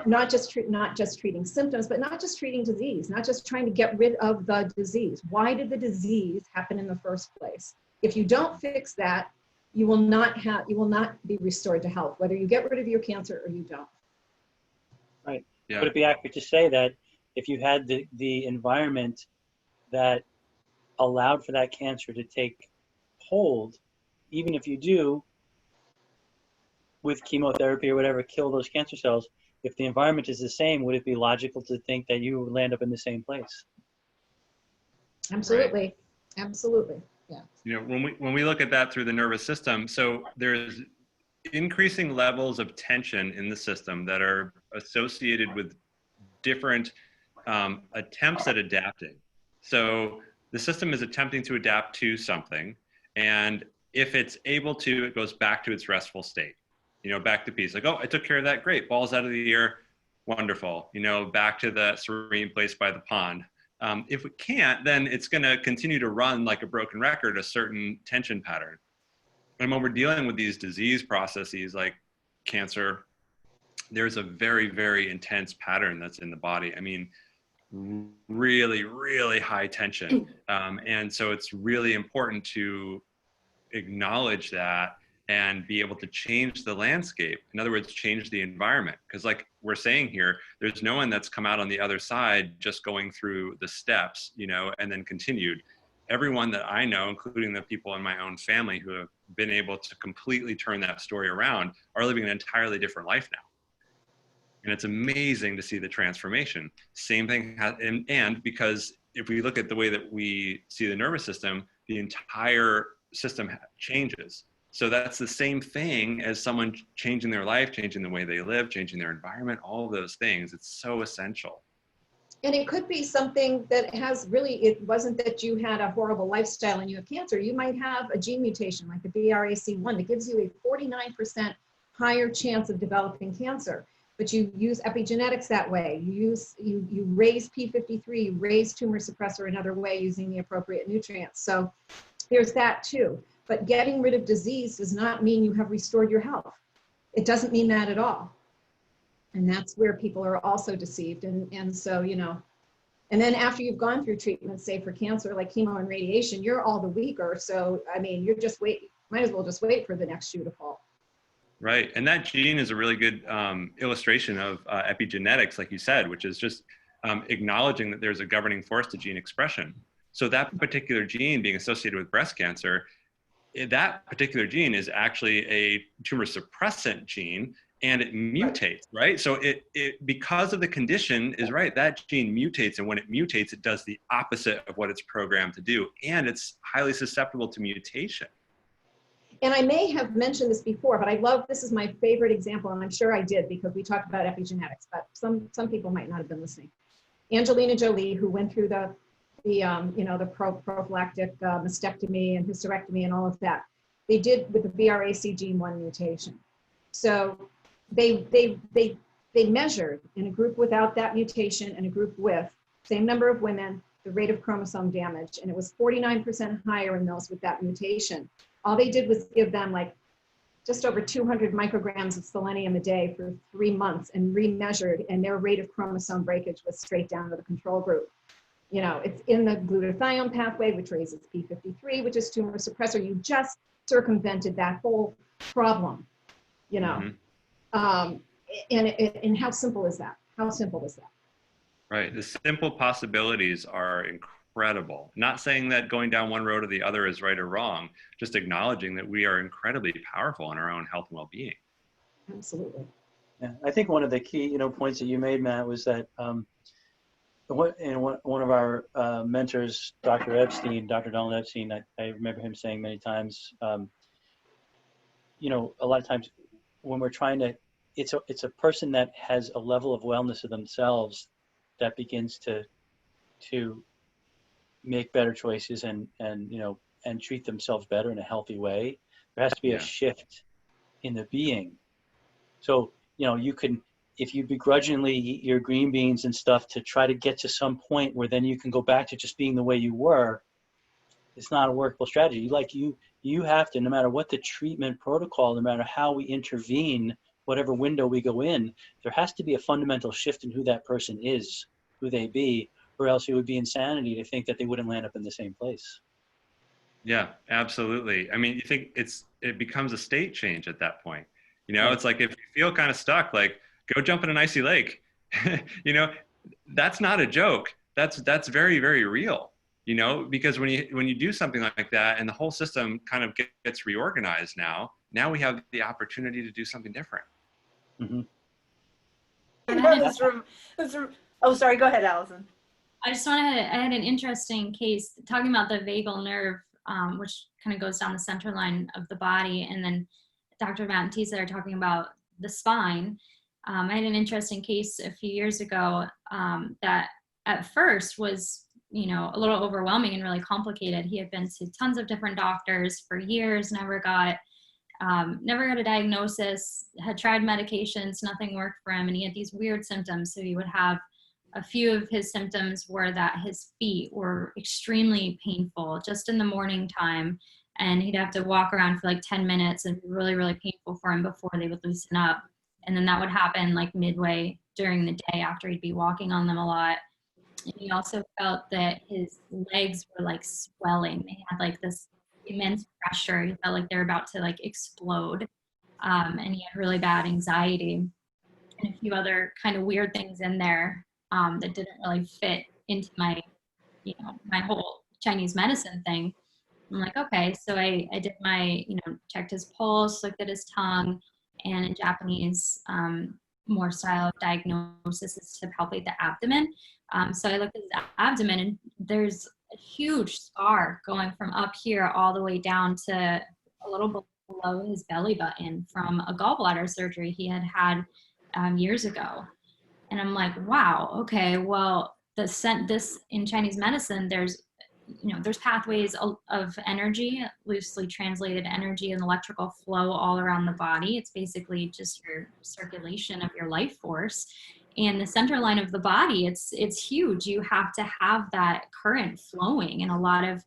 not just treating symptoms, but not just treating disease, not just trying to get rid of the disease. Why did the disease happen in the first place? If you don't fix that, you will not be restored to health, whether you get rid of your cancer or you don't. Right. Yeah. Would it be accurate to say that if you had the environment that allowed for that cancer to take hold, even if you do, with chemotherapy or whatever, kill those cancer cells, if the environment is the same, would it be logical to think that you would land up in the same place? Absolutely. Right. Absolutely. Yeah. When we look at that through the nervous system, so there's increasing levels of tension in the system that are associated with different attempts at adapting. So the system is attempting to adapt to something, and if it's able to, it goes back to its restful state, back to peace. Like, oh, I took care of that, great, balls out of the air, wonderful, back to that serene place by the pond. If it can't, then it's going to continue to run like a broken record, a certain tension pattern. And when we're dealing with these disease processes like cancer, there's a very, very intense pattern that's in the body. I mean, really, really high tension. And so it's really important to acknowledge that and be able to change the landscape. In other words, change the environment. Because like we're saying here, there's no one that's come out on the other side just going through the steps, and then continued. Everyone that I know, including the people in my own family who have been able to completely turn that story around, are living an entirely different life now. And it's amazing to see the transformation. Same thing, and because if we look at the way that we see the nervous system, the entire system changes. So that's the same thing as someone changing their life, changing the way they live, changing their environment, all of those things. It's so essential. And it could be something that it wasn't that you had a horrible lifestyle and you have cancer. You might have a gene mutation like the BRCA1 that gives you a 49% higher chance of developing cancer. But you use epigenetics that way. You raise P53, you raise tumor suppressor another way using the appropriate nutrients. So there's that too. But getting rid of disease does not mean you have restored your health. It doesn't mean that at all. And that's where people are also deceived. And so, and then after you've gone through treatment, say for cancer, like chemo and radiation, you're all the weaker. So, I mean, might as well just wait for the next shoe to fall. Right. And that gene is a really good illustration of epigenetics, like you said, which is just acknowledging that there's a governing force to gene expression. So that particular gene being associated with breast cancer, that particular gene is actually a tumor suppressant gene, and it mutates, right? So it because of the condition is right, that gene mutates, and when it mutates, it does the opposite of what it's programmed to do, and it's highly susceptible to mutation. And I may have mentioned this before, but this is my favorite example, and I'm sure I did because we talked about epigenetics, but some people might not have been listening. Angelina Jolie, who went through the prophylactic mastectomy and hysterectomy and all of that, they did with the BRCA1 mutation. So they measured in a group without that mutation and a group with, same number of women, the rate of chromosome damage, and it was 49% higher in those with that mutation. All they did was give them like just over 200 micrograms of selenium a day for 3 months and remeasured, and their rate of chromosome breakage was straight down to the control group. It's in the glutathione pathway, which raises P53, which is tumor suppressor. You just circumvented that whole problem, And how simple is that? How simple is that? Right. The simple possibilities are incredible. Not saying that going down one road or the other is right or wrong, just acknowledging that we are incredibly powerful in our own health and well-being. Absolutely. Yeah, I think one of the key, points that you made, Matt, was that one of our mentors, Dr. Epstein, Dr. Donald Epstein, I remember him saying many times, you know, a lot of times when we're trying to, it's a person that has a level of wellness of themselves that begins to make better choices and you know, and treat themselves better in a healthy way. There has to be Yeah. a shift in the being. So, you know, you can, if you begrudgingly eat your green beans and stuff to try to get to some point where then you can go back to just being the way you were, it's not a workable strategy. Like you have to, no matter what the treatment protocol, no matter how we intervene, whatever window we go in, there has to be a fundamental shift in who that person is, who they be, or else it would be insanity to think that they wouldn't land up in the same place. Yeah, absolutely. I mean, you think it becomes a state change at that point. You know, Right. it's like if you feel kind of stuck, like go jump in an icy lake. You know, that's not a joke. That's very, very real. You know, because when you do something like that and the whole system kind of gets reorganized now we have the opportunity to do something different. Mm-hmm. You know, oh, sorry, go ahead, Allison. I just I had an interesting case talking about the vagal nerve, which kind of goes down the center line of the body. And then Dr. Matt and Tisa are talking about the spine. I had an interesting case a few years ago that at first was, you know, a little overwhelming and really complicated. He had been to tons of different doctors for years, never got a diagnosis, had tried medications, nothing worked for him. And he had these weird symptoms. So he would have a few of his symptoms were that his feet were extremely painful just in the morning time. And he'd have to walk around for like 10 minutes and be really, really painful for him before they would loosen up. And then that would happen like midway during the day after he'd be walking on them a lot. And he also felt that his legs were like swelling. They had like this immense pressure. He felt like they're about to like explode. And he had really bad anxiety and a few other kind of weird things in there that didn't really fit into my, you know, my whole Chinese medicine thing. I'm like, okay, so I did my, you know, checked his pulse, looked at his tongue, and in Japanese, more style of diagnosis is to palpate the abdomen. So I looked at his abdomen and there's a huge scar going from up here all the way down to a little below his belly button from a gallbladder surgery he had had years ago. And I'm like, wow, okay, well, this in Chinese medicine, there's pathways of energy, loosely translated energy and electrical flow all around the body. It's basically just your circulation of your life force. And the center line of the body, it's huge. You have to have that current flowing, and a lot of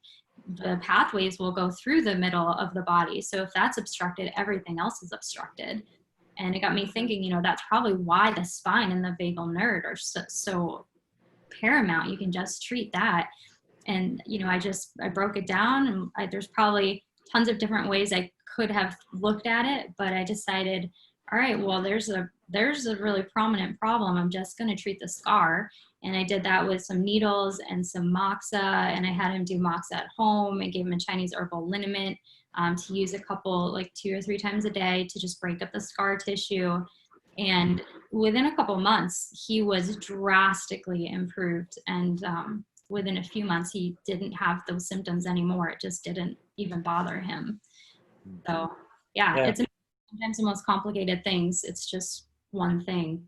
the pathways will go through the middle of the body. So if that's obstructed, everything else is obstructed. And it got me thinking, you know, that's probably why the spine and the vagal nerve are so paramount. You can just treat that. And, you know, I broke it down, and there's probably tons of different ways I could have looked at it, but I decided, all right, well, there's a really prominent problem. I'm just going to treat the scar. And I did that with some needles and some moxa, and I had him do moxa at home. I gave him a Chinese herbal liniment to use a couple, like 2 or 3 times a day to just break up the scar tissue. And within a couple months, he was drastically improved. And within a few months, he didn't have those symptoms anymore. It just didn't even bother him. So yeah. It's sometimes the most complicated things. It's just one thing,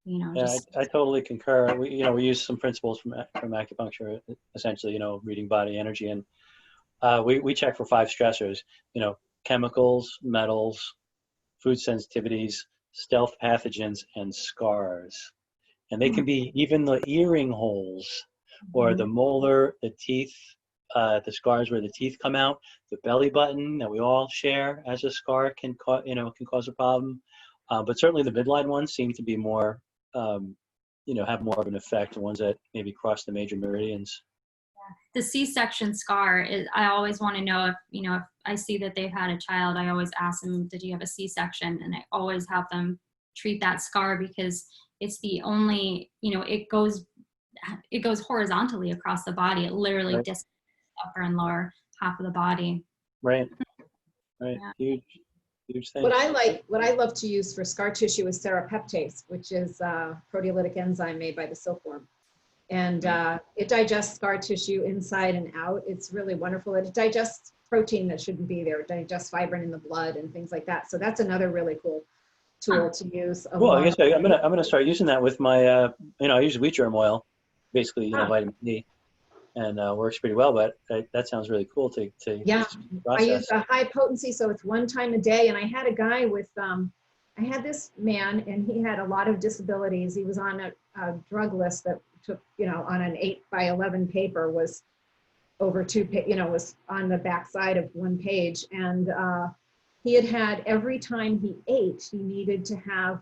you know. Yeah, I totally concur. We use some principles from acupuncture, essentially, you know, reading body energy, and we check for 5 stressors, you know, chemicals, metals, food sensitivities, stealth pathogens, and scars. And they can be even the earring holes, or the molar, the teeth, the scars where the teeth come out, the belly button that we all share as a scar can cause a problem. But certainly the midline ones seem to be more, have more of an effect, the ones that maybe cross the major meridians. The C-section scar is, I always want to know if I see that they've had a child, I always ask them, did you have a C-section? And I always have them treat that scar, because it's the only, it goes horizontally across the body. It literally Right. disconnects the upper and lower half of the body. Right. Yeah. Huge thing. What I love to use for scar tissue is serrapeptase, which is a proteolytic enzyme made by the silkworm. And it digests scar tissue inside and out. It's really wonderful. It digests protein that shouldn't be there. It digests fibrin in the blood and things like that. So that's another really cool tool to use. Well, I along- guess I'm gonna start using that with my I use wheat germ oil, basically vitamin D, and works pretty well. But that sounds really cool to Yeah, I process. use a high potency, so it's 1 time a day. And I had a guy with, I had this man, and he had a lot of disabilities. He was on a drug list that took, on an 8x11 paper, was over was on the back side of 1 page. And he had every time he ate, he needed to have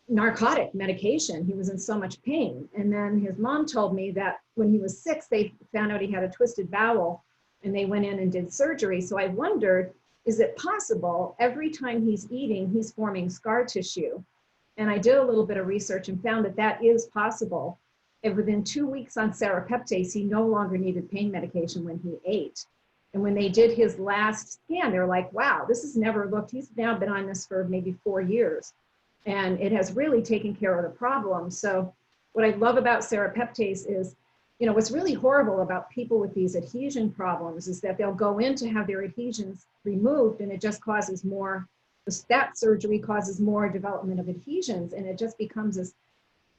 narcotic medication. He was in so much pain. And then his mom told me that when he was 6, they found out he had a twisted bowel, and they went in and did surgery. So I wondered, is it possible every time he's eating, he's forming scar tissue? And I did a little bit of research and found that that is possible. And within 2 weeks on serrapeptase, he no longer needed pain medication when he ate. And when they did his last scan, they were like, wow, this has never looked, he's now been on this for maybe 4 years. And it has really taken care of the problem. So what I love about serrapeptase is, what's really horrible about people with these adhesion problems is that they'll go in to have their adhesions removed, and it just causes more, that surgery causes more development of adhesions, and it just becomes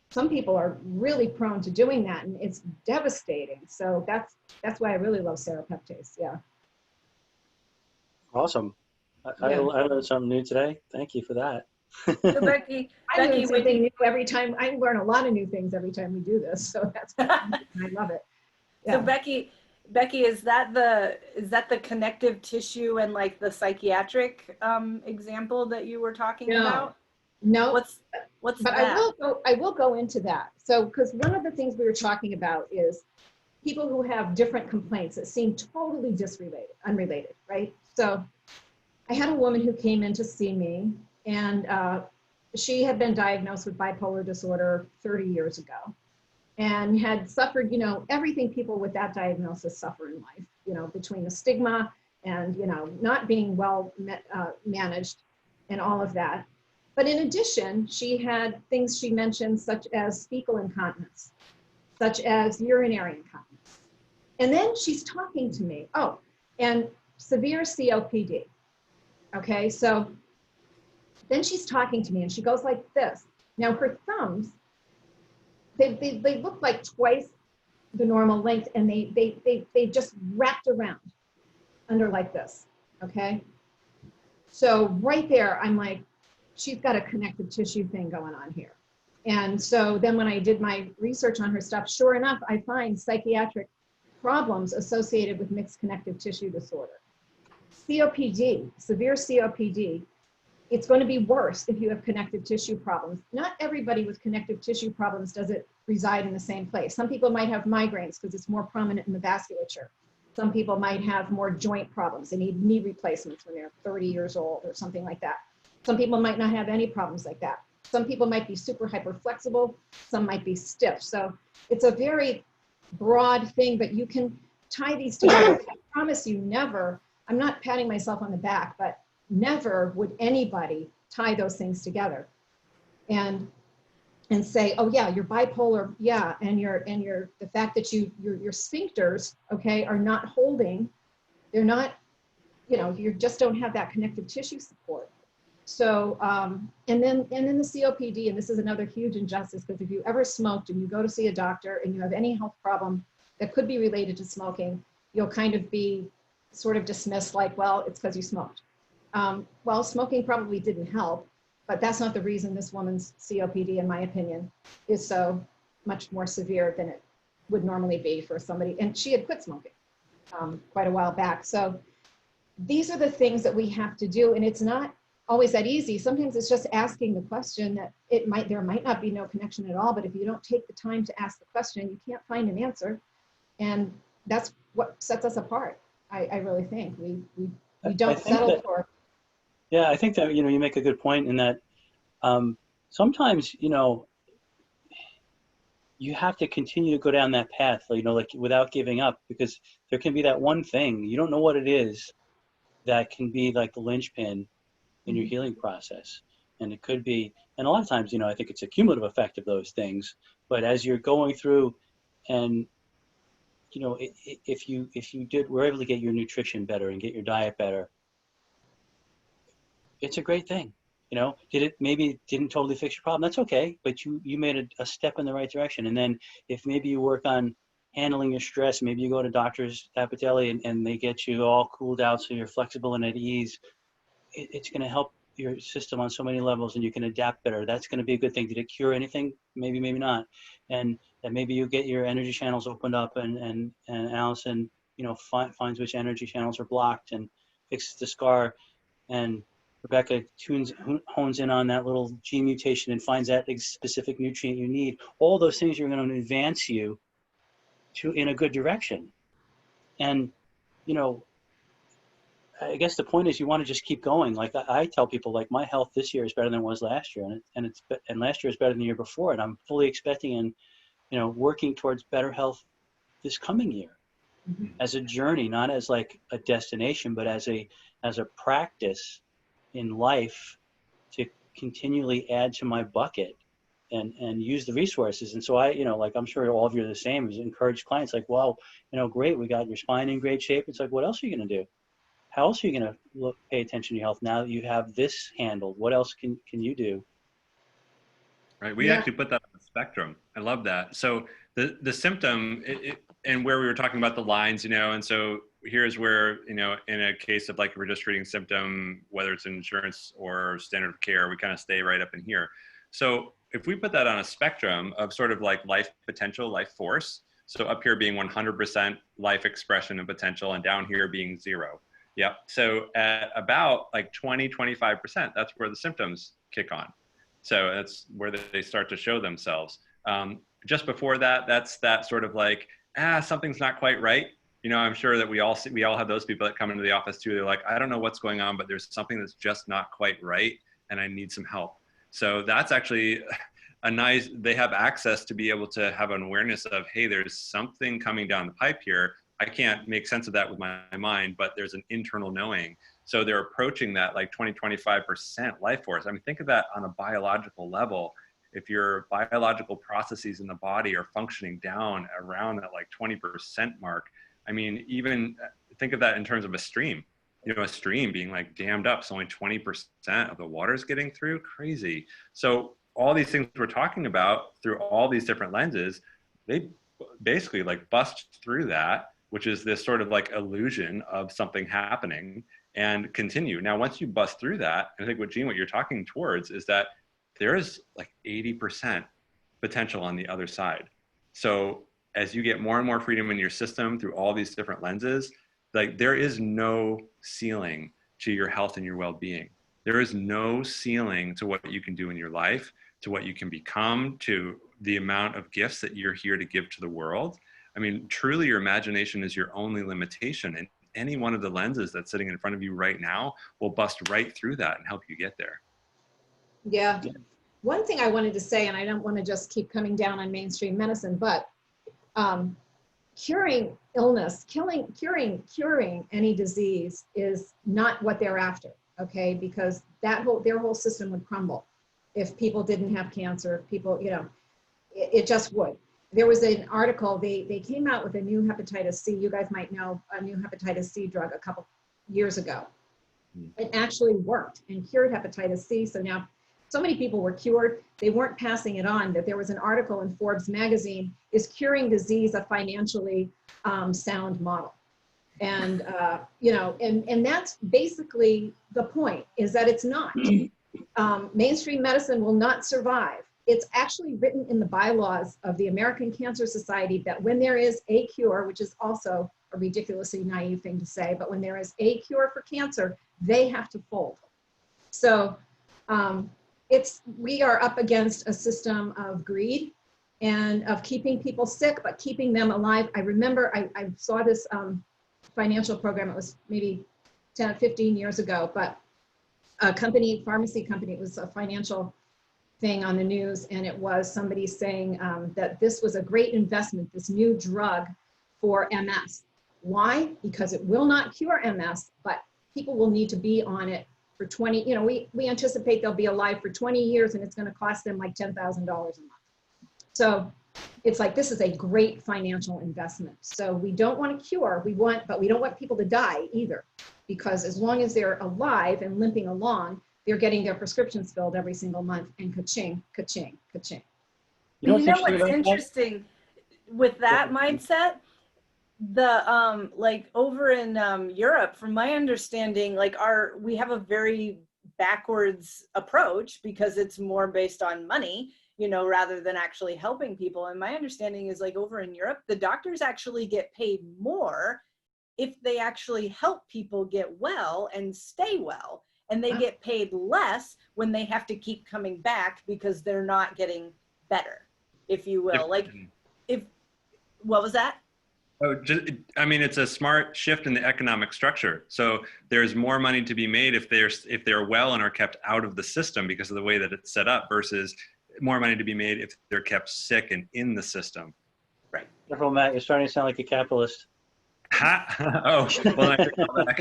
some people are really prone to doing that, and it's devastating. So that's why I really love serrapeptase. Yeah. Awesome. I learned something new today. Thank you for that. So Becky, I learn something new every time. I learn a lot of new things every time we do this. So that's I love it. Yeah. So Becky, is that the connective tissue and like the psychiatric example that you were talking about? No. What's but that? I will go into that. So, because one of the things we were talking about is people who have different complaints that seem totally unrelated, right? So I had a woman who came in to see me, and she had been diagnosed with bipolar disorder 30 years ago, and had suffered, everything people with that diagnosis suffer in life, between the stigma and, not being well managed and all of that. But in addition, she had things she mentioned, such as fecal incontinence, such as urinary incontinence. And then she's talking to me, and severe COPD. Okay, so then she's talking to me, and she goes like this. Now her thumbs, they look like twice the normal length, and they just wrapped around under like this, okay? So right there, I'm like, she's got a connective tissue thing going on here. And so then when I did my research on her stuff, sure enough, I find psychiatric problems associated with mixed connective tissue disorder. COPD, severe COPD, it's going to be worse if you have connective tissue problems. Not everybody with connective tissue problems does it reside in the same place. Some people might have migraines because it's more prominent in the vasculature. Some people might have more joint problems. They need knee replacements when they're 30 years old or something like that. Some people might not have any problems like that. Some people might be super hyperflexible. Some might be stiff. So it's a very broad thing, but you can tie these together. I promise you never, I'm not patting myself on the back, but never would anybody tie those things together and say, oh yeah, you're bipolar, yeah, and the fact that your sphincters, okay, are not holding, they're not, you just don't have that connective tissue support. So, and then the COPD, and this is another huge injustice, because if you ever smoked and you go to see a doctor and you have any health problem that could be related to smoking, you'll kind of be sort of dismissed like, well, it's because you smoked. Well, smoking probably didn't help, but that's not the reason this woman's COPD, in my opinion, is so much more severe than it would normally be for somebody. And she had quit smoking quite a while back. So these are the things that we have to do, and it's not always that easy. Sometimes it's just asking the question that there might not be no connection at all, but if you don't take the time to ask the question, you can't find an answer. And that's what sets us apart. I really think we don't settle for. Yeah, I think that, you make a good point in that sometimes, you have to continue to go down that path, like without giving up, because there can be that one thing, you don't know what it is, that can be like the linchpin in your healing process. And it could be, and a lot of times, I think it's a cumulative effect of those things. But as you're going through, and if you were able to get your nutrition better and get your diet better, it's a great thing. Maybe it didn't totally fix your problem. That's okay, but you made a step in the right direction. And then if maybe you work on handling your stress, maybe you go to Doctors Apatelli and they get you all cooled out so you're flexible and at ease. It's going to help your system on so many levels, and you can adapt better. That's going to be a good thing. Did it cure anything? Maybe, maybe not. And maybe you get your energy channels opened up, and Allison, finds which energy channels are blocked and fixes the scar. And Rebecca hones in on that little gene mutation and finds that specific nutrient you need. All those things are going to advance you in a good direction. And, I guess the point is you want to just keep going. Like I tell people, like my health this year is better than it was last year, and last year is better than the year before, and I'm fully expecting and working towards better health this coming year, as a journey, not as like a destination, but as a practice in life to continually add to my bucket and use the resources. And so I, like I'm sure all of you are the same, is encourage clients like, wow, great, we got your spine in great shape. It's like, what else are you going to do? How else are you going to pay attention to your health now that you have this handled? What else can you do? Right. We actually put that on the spectrum. I love that. So the symptom and where we were talking about the lines, and so here's where, in a case of like we're just treating symptom, whether it's insurance or standard of care, we kind of stay right up in here. So if we put that on a spectrum of sort of like life potential, life force, so up here being 100% life expression and potential, and down here being 0. Yep. So at about like 20-25%, that's where the symptoms kick on. So that's where they start to show themselves. Just before that, that's that sort of like, something's not quite right. I'm sure that we all have those people that come into the office too. They're like, I don't know what's going on, but there's something that's just not quite right, and I need some help. So that's actually they have access to be able to have an awareness of, hey, there's something coming down the pipe here. I can't make sense of that with my mind, but there's an internal knowing. So they're approaching that like 20-25% life force. I mean, think of that on a biological level. If your biological processes in the body are functioning down around that like 20% mark, I mean, even think of that in terms of a stream. A stream being like dammed up, so only 20% of the water is getting through. Crazy. So all these things we're talking about through all these different lenses, they basically like bust through that, which is this sort of like illusion of something happening, and continue. Now, once you bust through that, I think what you're talking towards is that there is like 80% potential on the other side. So as you get more and more freedom in your system through all these different lenses, like there is no ceiling to your health and your well-being. There is no ceiling to what you can do in your life, to what you can become, to the amount of gifts that you're here to give to the world. I mean, truly your imagination is your only limitation, and any one of the lenses that's sitting in front of you right now will bust right through that and help you get there. Yeah. One thing I wanted to say, and I don't want to just keep coming down on mainstream medicine, but curing illness, curing any disease is not what they're after, okay? Because their whole system would crumble if people didn't have cancer, if people, it just would. There was an article, they came out with a new hepatitis C, you guys might know, a new hepatitis C drug a couple years ago. It actually worked and cured hepatitis C. So now so many people were cured, they weren't passing it on. That there was an article in Forbes magazine, is curing disease a financially sound model? And, and that's basically the point, is that it's not. Mainstream medicine will not survive. It's actually written in the bylaws of the American Cancer Society that when there is a cure, which is also a ridiculously naive thing to say, but when there is a cure for cancer, they have to fold. So we are up against a system of greed and of keeping people sick, but keeping them alive. I remember I saw this financial program, it was maybe 10, 15 years ago, but a pharmacy company, it was a financial thing on the news, and it was somebody saying that this was a great investment, this new drug for MS. Why? Because it will not cure MS, but people will need to be on it for 20, you know, we anticipate they'll be alive for 20 years and it's going to cost them like $10,000 a month. So it's like, this is a great financial investment. So we don't want to cure, but we don't want people to die either, because as long as they're alive and limping along, they're getting their prescriptions filled every single month, and ka-ching, ka-ching, ka-ching. You know what's what's interesting about that? interesting with that mindset? The like over in Europe, from my understanding, like we have a very backwards approach because it's more based on money, you know, rather than actually helping people. And my understanding is like over in Europe, the doctors actually get paid more if they actually help people get well and stay well. And they get paid less when they have to keep coming back because they're not getting better, if you will. Like, what was that? Oh, I mean, it's a smart shift in the economic structure. So there's more money to be made if they're well and are kept out of the system because of the way that it's set up, versus more money to be made if they're kept sick and in the system. Right. Careful, Matt, you're starting to sound like a capitalist. Ha! Oh, well, I take it back.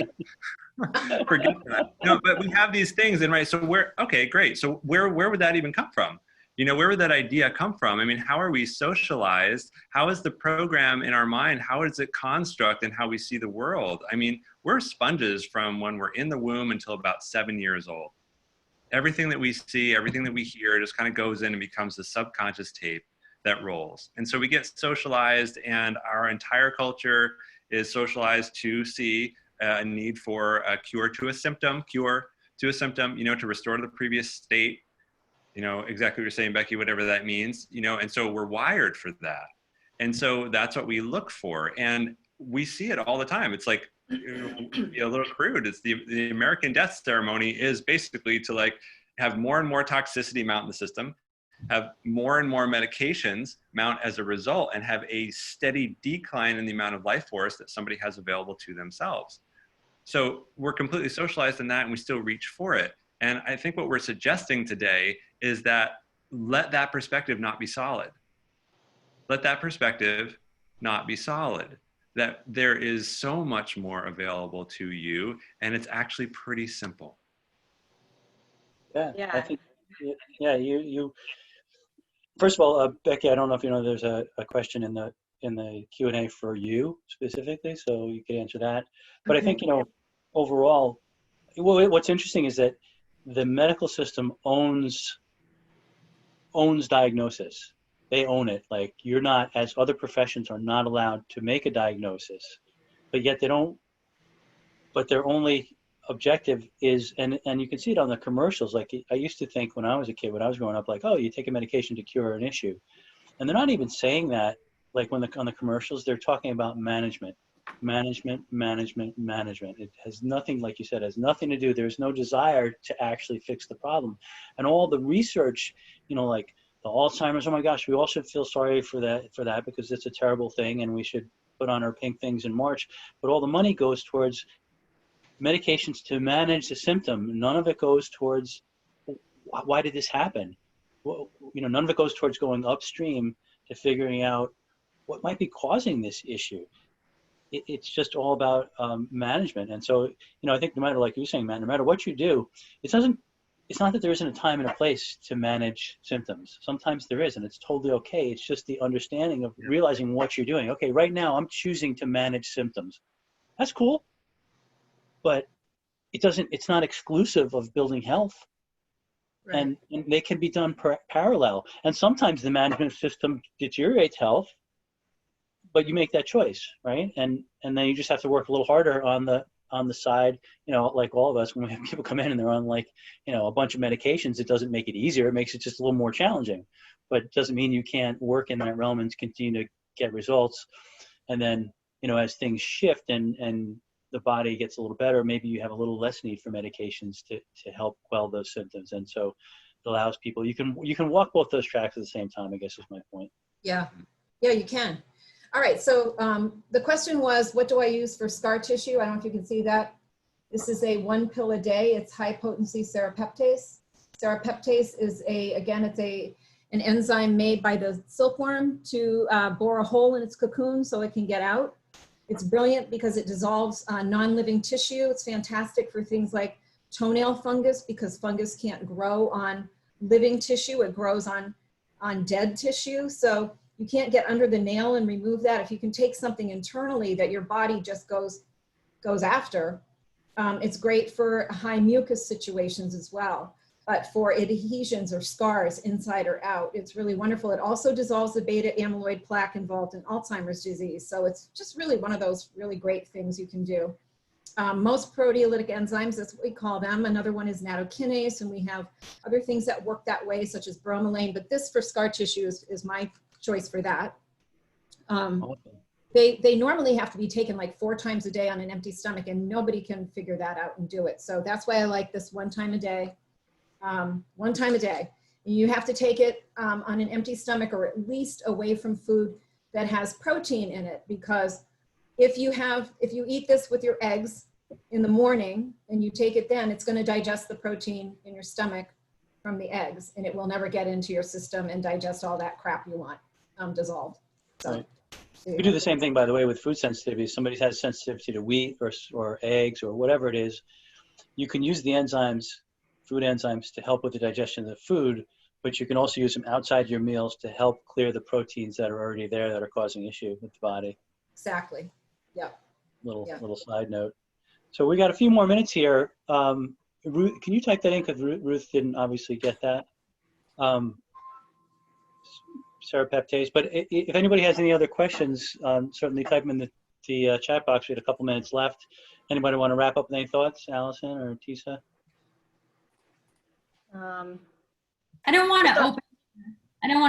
Forget that. No, but we have these things, and right. So okay, great. So where would that even come from? You know, where would that idea come from? I mean, how are we socialized? How is the program in our mind? How is it construct and how we see the world? I mean, we're sponges from when we're in the womb until about 7 years old. Everything that we see, everything that we hear just kind of goes in and becomes the subconscious tape that rolls. And so we get socialized, and our entire culture is socialized to see a need for a cure to a symptom, you know, to restore to the previous state. You know, exactly what you're saying, Becky, whatever that means, you know, and so we're wired for that. And so that's what we look for. And we see it all the time. It's like, be a little crude. It's the American death ceremony is basically to like have more and more toxicity mount in the system, have more and more medications mount as a result, and have a steady decline in the amount of life force that somebody has available to themselves. So we're completely socialized in that, and we still reach for it. And I think what we're suggesting today is that let that perspective not be solid. Let that perspective not be solid. That there is so much more available to you, and it's actually pretty simple. Yeah. I think, yeah, you first of all, Becky, I don't know if you know, there's a question in the Q&A for you specifically, so you could answer that. But I think, you know, overall, what's interesting is that the medical system owns diagnosis. They own it. Like, you're not, as other professions are not allowed to make a diagnosis, but yet they don't, but their only objective is, and you can see it on the commercials. Like, I used to think when I was a kid, when I was growing up, like, oh, you take a medication to cure an issue. And they're not even saying that. Like, on the commercials, they're talking about management. It has nothing, like you said, has nothing to do. There's no desire to actually fix the problem. And all the research, you know, like the Alzheimer's, oh my gosh, we all should feel sorry for that because it's a terrible thing and we should put on our pink things in March. But all the money goes towards medications to manage the symptom. None of it goes towards, why did this happen? Well, you know, none of it goes towards going upstream to figuring out what might be causing this issue. It's just all about management. And so, you know, I think no matter, like you were saying, Matt, no matter what you do, it's not that there isn't a time and a place to manage symptoms. Sometimes there is, and it's totally okay. It's just the understanding of realizing what you're doing. Okay, right now I'm choosing to manage symptoms. That's cool, but it's not exclusive of building health. Right. And they can be done parallel. And sometimes the management system deteriorates health, but you make that choice, right? And then you just have to work a little harder on the side, you know, like all of us, when we have people come in and they're on, like, you know, a bunch of medications, it doesn't make it easier. It makes it just a little more challenging, but it doesn't mean you can't work in that realm and continue to get results. And then, you know, as things shift and the body gets a little better, maybe you have a little less need for medications to help quell those symptoms. And so it allows people, you can walk both those tracks at the same time, I guess is my point. Yeah, you can. All right, so the question was, what do I use for scar tissue? I don't know if you can see that. This is a 1 pill a day. It's high potency serrapeptase. Serrapeptase is an enzyme made by the silkworm to bore a hole in its cocoon so it can get out. It's brilliant because it dissolves non-living tissue. It's fantastic for things like toenail fungus, because fungus can't grow on living tissue. It grows on dead tissue. So you can't get under the nail and remove that. If you can take something internally that your body just goes after, it's great for high mucus situations as well. But for adhesions or scars inside or out, it's really wonderful. It also dissolves the beta amyloid plaque involved in Alzheimer's disease. So it's just really one of those really great things you can do. Most proteolytic enzymes, that's what we call them. Another one is nattokinase, and we have other things that work that way, such as bromelain. But this for scar tissue is my choice for that. They normally have to be taken like 4 times a day on an empty stomach, and nobody can figure that out and do it. So that's why I like this 1 time a day. 1 time a day. And you have to take it on an empty stomach, or at least away from food that has protein in it, because if you eat this with your eggs in the morning and you take it then, it's going to digest the protein in your stomach from the eggs, and it will never get into your system and digest all that crap you want dissolved. So, right. We do the same thing, by the way, with food sensitivity. If somebody has sensitivity to wheat or eggs or whatever it is, you can use the enzymes, food enzymes, to help with the digestion of the food, but you can also use them outside your meals to help clear the proteins that are already there that are causing issue with the body. Exactly. Yeah. Little side note. So we got a few more minutes here. Ruth, can you type that in, because Ruth didn't obviously get that. Serrapeptase. But if anybody has any other questions, certainly type them in the chat box. We had a couple minutes left. Anybody want to wrap up with any thoughts, Allison or Tisa? I don't want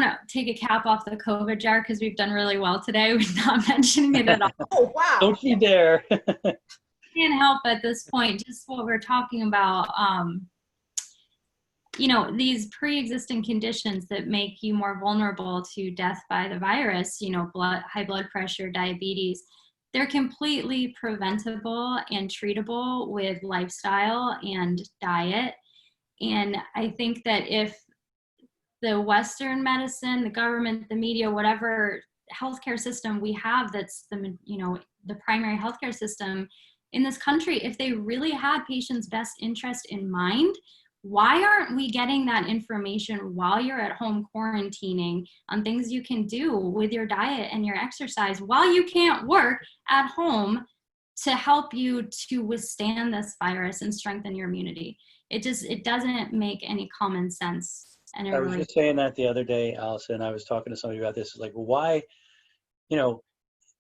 to take a cap off the COVID jar, because we've done really well today. We're not mentioning it at all. Oh, wow. Don't you dare. Can't help at this point, just what we're talking about, these pre-existing conditions that make you more vulnerable to death by the virus, high blood pressure, diabetes, they're completely preventable and treatable with lifestyle and diet. And I think that if the Western medicine, the government, the media, whatever healthcare system we have, that's the primary healthcare system in this country, if they really had patients' best interest in mind, why aren't we getting that information while you're at home quarantining on things you can do with your diet and your exercise while you can't work at home to help you to withstand this virus and strengthen your immunity? It doesn't make any common sense. And I was just saying that the other day, Allison. I was talking to somebody about this. It's like, well, why,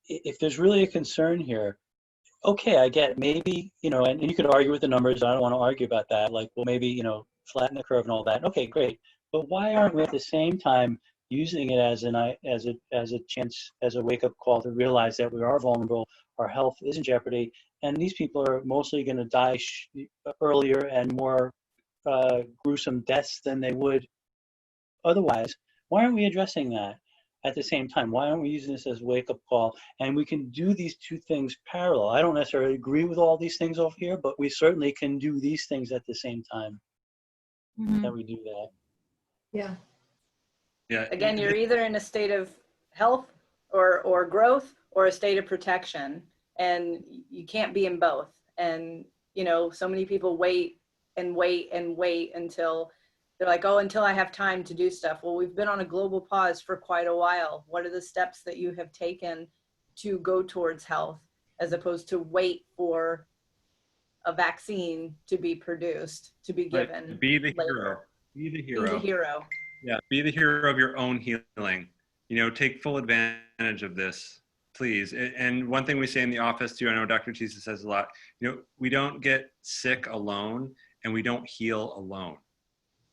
if there's really a concern here, okay, I get maybe, and you could argue with the numbers. I don't want to argue about that. Like, well, maybe, flatten the curve and all that. Okay, great. But why aren't we at the same time using it as a chance, as a wake-up call to realize that we are vulnerable, our health is in jeopardy, and these people are mostly going to die earlier and more gruesome deaths than they would otherwise? Why aren't we addressing that at the same time? Why aren't we using this as a wake-up call? And we can do these two things parallel. I don't necessarily agree with all these things over here, but we certainly can do these things at the same time that we do that. Yeah. Yeah. Again, you're either in a state of health or growth or a state of protection, and you can't be in both. And, so many people wait and wait and wait until they're like, oh, until I have time to do stuff. Well, we've been on a global pause for quite a while. What are the steps that you have taken to go towards health, as opposed to wait for a vaccine to be produced, to be given? Right. Be the later. hero. Be the hero. Be the hero. Yeah, be the hero of your own healing. Take full advantage of this, please. And one thing we say in the office too, I know Dr. Tisa says a lot, we don't get sick alone, and we don't heal alone.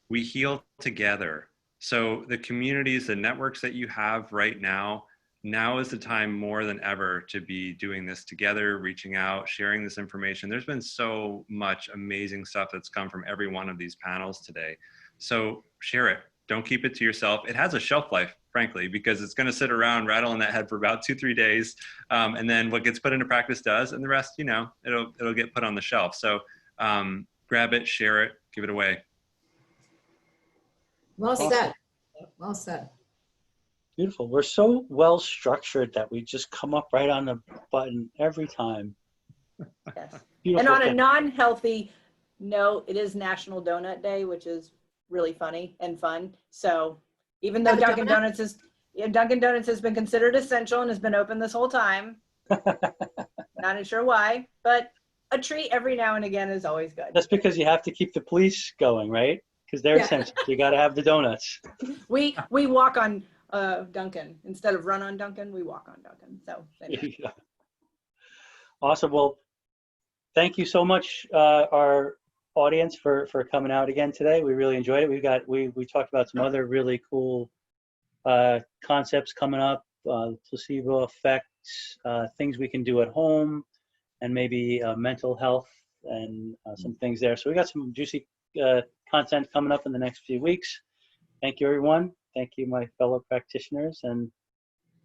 We heal together. So the communities, the networks that you have right now is the time more than ever to be doing this together, reaching out, sharing this information. There's been so much amazing stuff that's come from every one of these panels today. So share it. Don't keep it to yourself. It has a shelf life, frankly, because it's going to sit around, rattle in that head for about 2-3 days. And then what gets put into practice does, and the rest, it'll get put on the shelf. So grab it, share it, give it away. Well said. Well said. Beautiful. We're so well structured that we just come up right on the button every time. Yes. Beautiful. And on a non-healthy no, it is National Donut Day, which is really funny and fun. So even though Have a Dunkin' donut? Dunkin' Donuts has been considered essential and has been open this whole time. Not sure why, but a treat every now and again is always good. That's because you have to keep the police going, right? Because they're Yeah. essential. You got to have the donuts. We walk on Dunkin' instead of run on Dunkin'. We walk on Dunkin'. So anyway. Yeah. Awesome. Well, thank you so much, our audience, for coming out again today. We really enjoyed it. We talked about some other really cool concepts coming up, placebo effects, things we can do at home, and maybe mental health and some things there. So we got some juicy content coming up in the next few weeks. Thank you, everyone. Thank you, my fellow practitioners and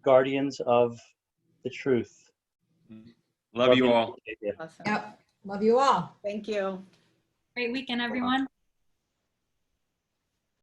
guardians of the truth. Love you all. Awesome. Yep. Love you all. Thank you. Great weekend, everyone.